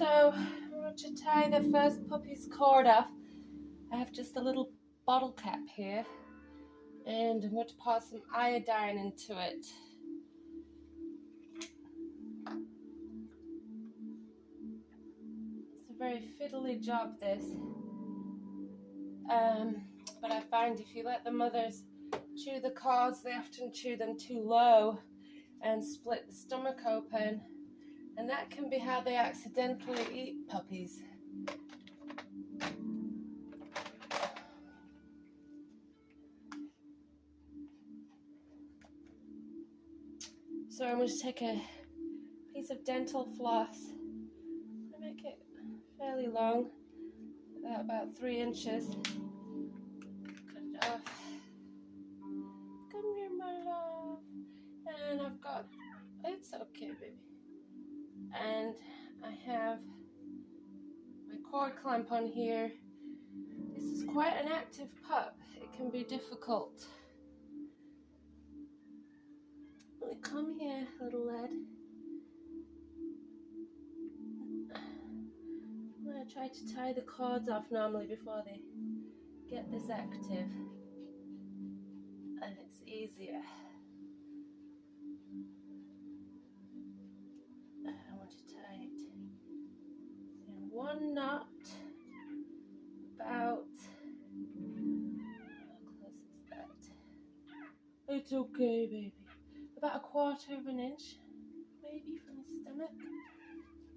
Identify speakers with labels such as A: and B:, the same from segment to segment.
A: So I want to tie the first puppy's cord off. I have just a little bottle cap here, and I'm going to pour some iodine into it. It's a very fiddly job, this. But I find if you let the mothers chew the cords, they often chew them too low and split the stomach open, and that can be how they accidentally eat puppies. So I'm going to take a piece of dental floss and make it fairly long, about 3 inches. Cut it off. Come here, my love. And I've got, it's okay, baby. And I have my cord clamp on here. This is quite an active pup. It can be difficult. Come here, little lad. I'm going to try to tie the cords off normally before they get this active, and it's easier. I want to tie it in one knot, about, how close is that? It's okay, baby. About 1/4 of an inch, maybe, from the stomach.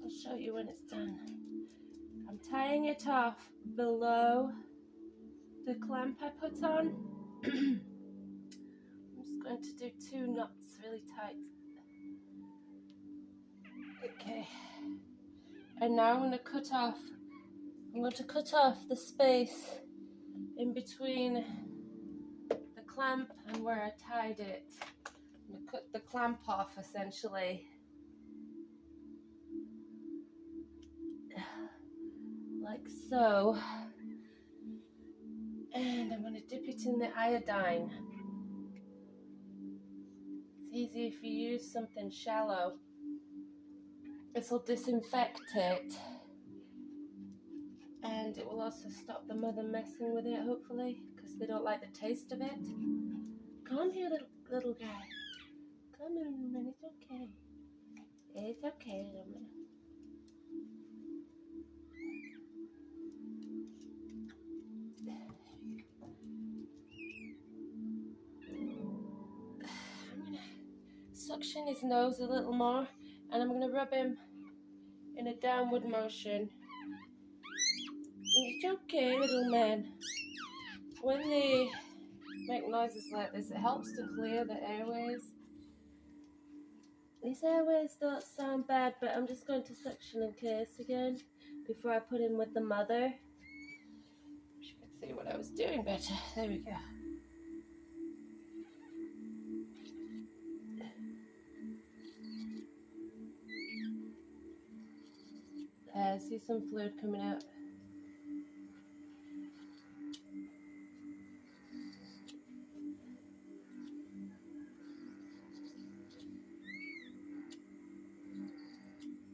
A: I'll show you when it's done. I'm tying it off below the clamp I put on. I'm just going to do 2 knots really tight. Okay. And now I'm going to cut off the space in between the clamp and where I tied it. I'm going to cut the clamp off, essentially. Like so. And I'm going to dip it in the iodine. It's easy if you use something shallow. This will disinfect it. And it will also stop the mother messing with it, hopefully, because they don't like the taste of it. Come here, little guy. Come in, it's okay. It's okay, little man. I'm going to suction his nose a little more, and I'm going to rub him in a downward motion. It's okay, little man. When they make noises like this, it helps to clear the airways. These airways don't sound bad, but I'm just going to suction in case again before I put him with the mother. You can see what I was doing better. There we go. I see some fluid coming out.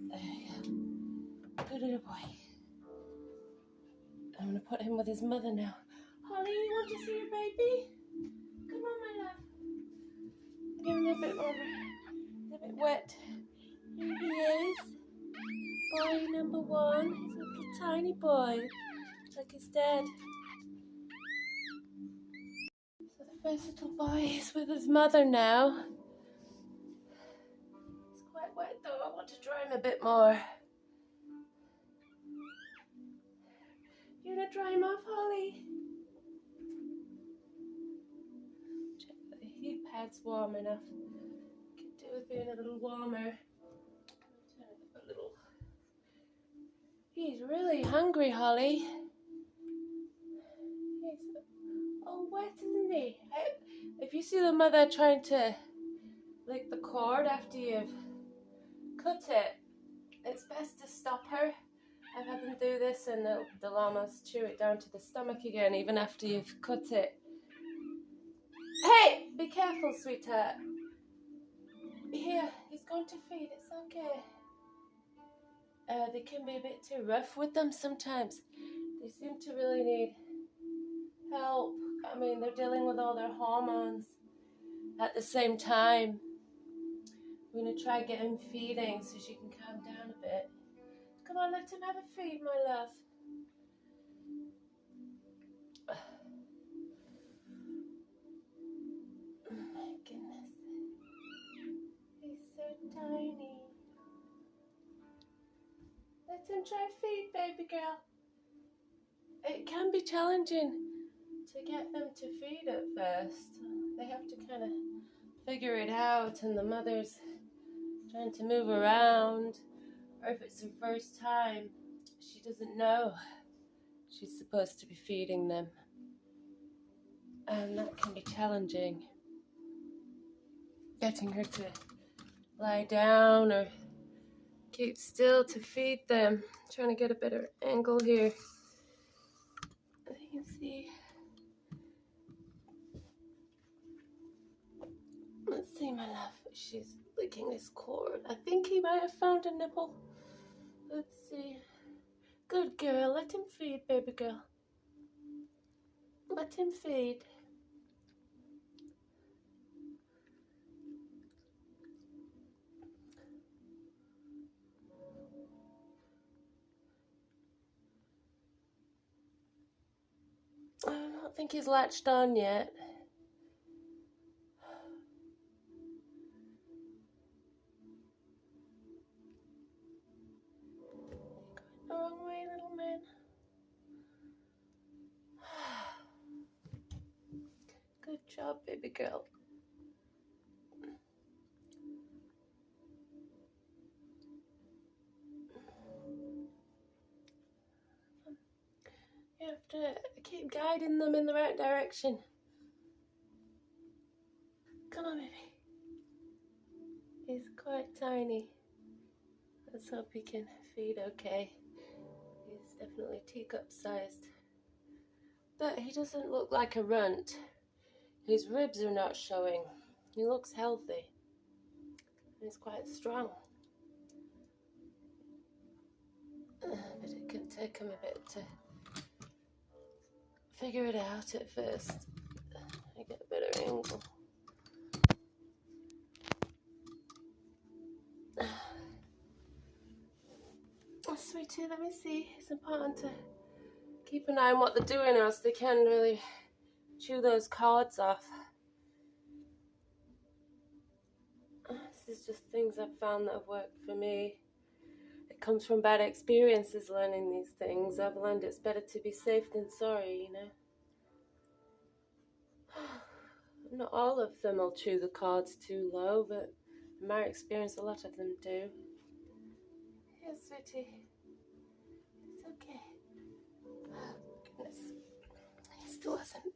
A: There you go. Good little boy. I'm going to put him with his mother now. Holly, you want to see your baby? Come on, my love. Give him a bit more, a bit wet. Here he is. Boy number 1. He's a little tiny boy. Looks like his dad. So the first little boy is with his mother now. It's quite wet though. I want to dry him a bit more. You gonna dry him off, Holly? Check that the heat pad's warm enough. Could do with being a little warmer. Turn it a little. He's really hungry, Holly. He's all wet, isn't he? If you see the mother trying to lick the cord after you've cut it, it's best to stop her. I've had them do this and they'll almost chew it down to the stomach again, even after you've cut it. Hey, be careful, sweetheart. Here, he's going to feed, it's okay. they can be a bit too rough with them sometimes. They seem to really need help. I mean, they're dealing with all their hormones at the same time. We're going to try getting feeding so she can calm down a bit. Come on, let him have a feed, my love. Oh my goodness. He's so tiny. Let him try feed, baby girl. It can be challenging to get them to feed at first. They have to kind of figure it out, and the mother's trying to move around, or if it's her first time, she doesn't know she's supposed to be feeding them, and that can be challenging. Getting her to lie down or keep still to feed them. Trying to get a better angle here. You can see. Let's see, my love. She's licking this cord. I think he might have found a nipple. Let's see. Good girl. Let him feed, baby girl. Let him feed. I don't think he's latched on yet. Going the wrong way, little man. Good job, baby girl. You have to keep guiding them in the right direction. Come on, baby. He's quite tiny. Let's hope he can feed okay. He's definitely teacup sized. But he doesn't look like a runt. His ribs are not showing. He looks healthy. He's quite strong. But it can take him a bit to figure it out at first. I get a better angle. Oh, sweetie, let me see. It's important to keep an eye on what they're doing, or else they can really chew those cords off. This is just things I've found that have worked for me. It comes from bad experiences learning these things. I've learned it's better to be safe than sorry, you know. Not all of them will chew the cords too low, but in my experience, a lot of them do. Yes, sweetie. It's okay. Oh, goodness. He still hasn't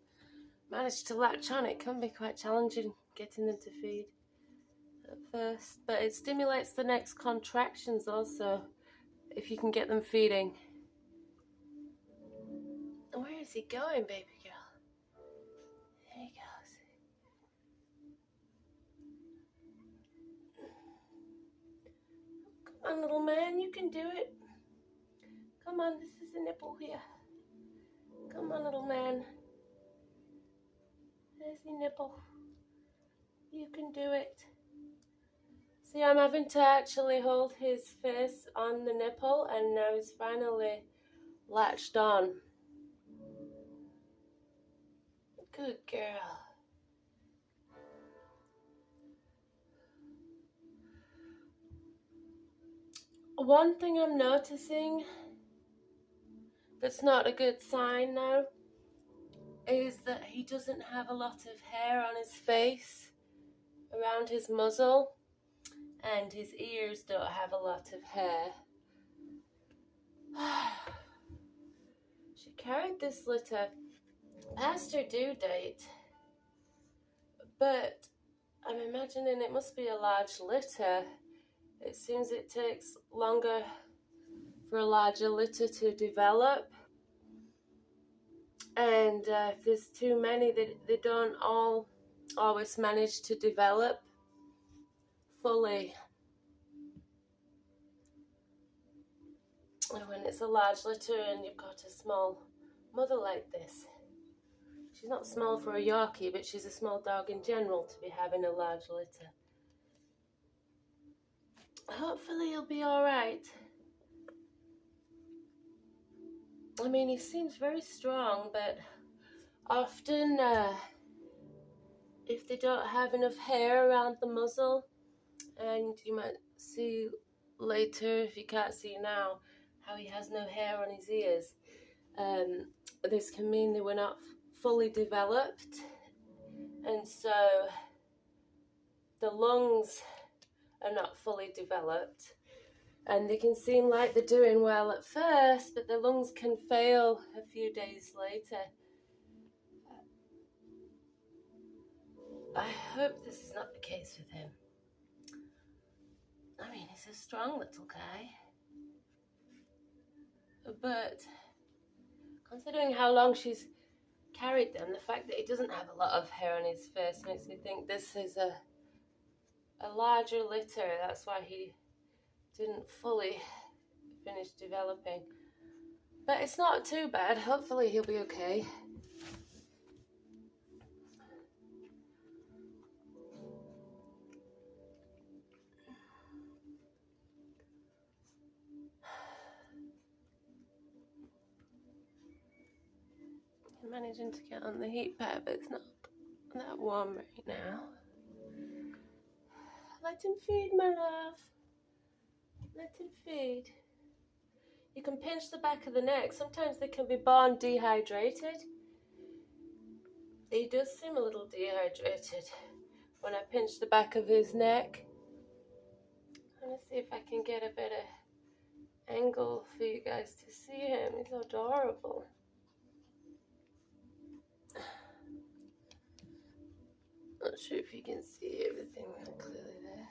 A: managed to latch on. It can be quite challenging getting them to feed at first, but it stimulates the next contractions also, if you can get them feeding. Where is he going, baby girl? There he goes. Come on, little man, you can do it. Come on, this is a nipple here. Come on, little man. There's your nipple. You can do it. See, I'm having to actually hold his face on the nipple, and now he's finally latched on. Good girl. One thing I'm noticing that's not a good sign now is that he doesn't have a lot of hair on his face, around his muzzle, and his ears don't have a lot of hair. She carried this litter past her due date, but I'm imagining it must be a large litter. It seems it takes longer for a larger litter to develop, and if there's too many, they don't all always manage to develop fully. And when it's a large litter and you've got a small mother like this, she's not small for a Yorkie, but she's a small dog in general to be having a large litter. Hopefully he'll be alright. I mean, he seems very strong, but often if they don't have enough hair around the muzzle, and you might see later, if you can't see now, how he has no hair on his ears, this can mean they were not fully developed, and so the lungs are not fully developed, and they can seem like they're doing well at first, but the lungs can fail a few days later. I hope this is not the case with him. I mean, he's a strong little guy, but considering how long she's carried them, the fact that he doesn't have a lot of hair on his face makes me think this is a larger litter. That's why he didn't fully finish developing. But it's not too bad. Hopefully he'll be okay. I'm managing to get on the heat pad, but it's not that warm right now. Let him feed, my love. Let him feed. You can pinch the back of the neck. Sometimes they can be born dehydrated. He does seem a little dehydrated when I pinch the back of his neck. I'm going to see if I can get a better angle for you guys to see him. He's adorable. Not sure if you can see everything clearly there.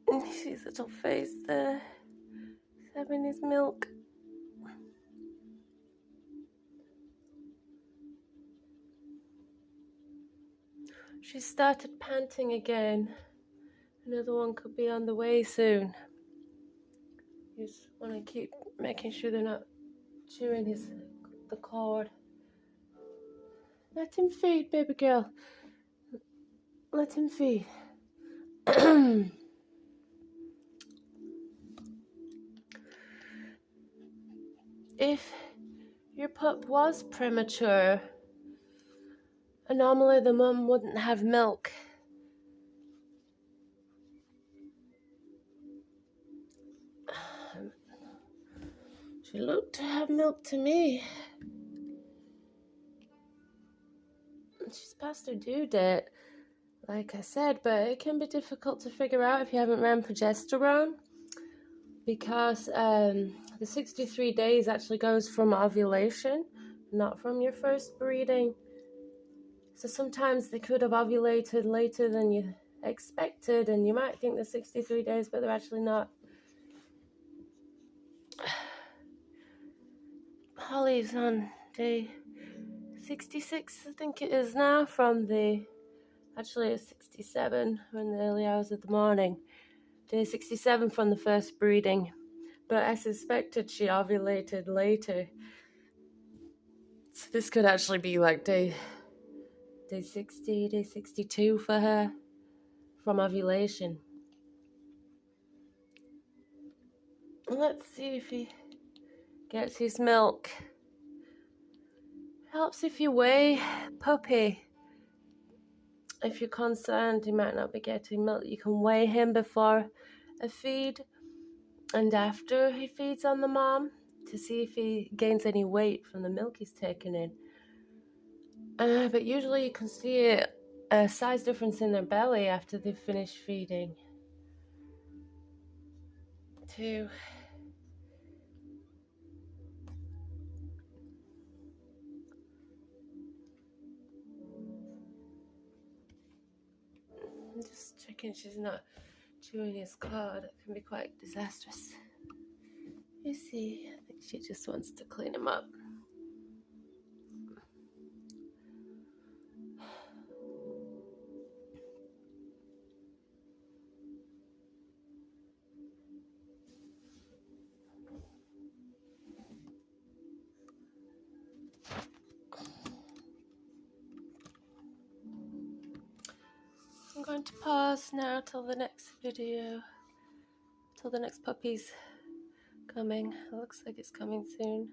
A: You see his little face there. He's having his milk. She started panting again. Another one could be on the way soon. You just want to keep making sure they're not chewing the cord. Let him feed, baby girl. Let him feed. If your pup was premature, normally the mum wouldn't have milk. She looked to have milk to me. She's past her due date, like I said, but it can be difficult to figure out if you haven't ran progesterone, because the 63 days actually goes from ovulation, not from your first breeding. So sometimes they could have ovulated later than you expected, and you might think they're 63 days, but they're actually not. Holly's on day 66, I think it is now, actually it's 67 in the early hours of the morning. Day 67 from the first breeding. But I suspected she ovulated later. So this could actually be like day 60, day 62 for her from ovulation. Let's see if he gets his milk. Helps if you weigh puppy. If you're concerned he might not be getting milk, you can weigh him before a feed and after he feeds on the mom to see if he gains any weight from the milk he's taken in. But usually you can see a size difference in their belly after they've finished feeding. Too. I'm just checking she's not chewing his cord. It can be quite disastrous You see, I think she just wants to clean him up. I'm going to pause now till the next video, till the next puppy's coming. It looks like it's coming soon.